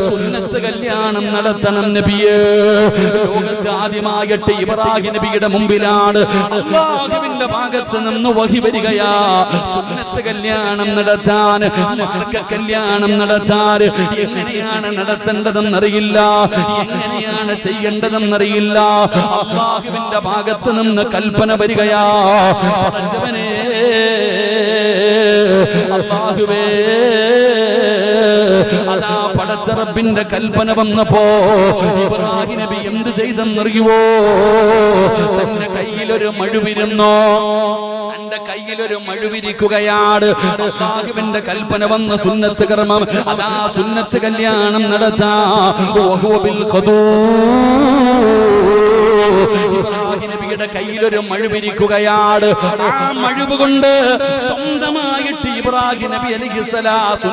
സുന്നത്ത് കല്യാണം നടത്തണം നബിയേ. ലോകത്ത് ആദ്യമായിട്ട് ഇബ്രാഹിം നബിയുടെ മുമ്പിലാണ് അല്ലാഹുവിന്റെ ഭാഗത്ത് നിന്ന് വഹി വരികയാ. സുന്നത്ത് കല്യാണം നടത്താൻ, മാർഗ കല്യാണം നടത്താൻ എങ്ങനെയാണ് നടത്തേണ്ടതെന്നറിയില്ല, എങ്ങനെയാണ് ചെയ്യേണ്ടതെന്നറിയില്ല. അല്ലാഹുവിന്റെ ഭാഗത്ത് നിന്ന് കൽപ്പന വരികയാ. പടച്ചവനേ, അല്ലാഹുവേ, അതാ പടച്ച റബ്ബിന്റെ കൽപ്പന വന്നപ്പോ ഇബ്രാഹിം നബി എന്ത് ചെയ്തെന്നറിയുവോ? തന്റെ കയ്യിലൊരു മഴുവിരുന്നോ, തന്റെ കയ്യിലൊരു മഴുവിരിക്കുകയാണ്. അല്ലാഹുവിന്റെ കൽപ്പന വന്ന സുന്നത്ത് കർമ്മം, അതാ സുന്നത്ത് കല്യാണം നടത്താ. ഇബ്രാഹിം നബിയുടെ കയ്യിലൊരു മഴുവിരിക്കുകയാണ്. ആ മഴുവ് കൊണ്ട് സ്വന്തമായിട്ട് ഇബ്രാഹിം നബി അലൈഹിസ്സലാം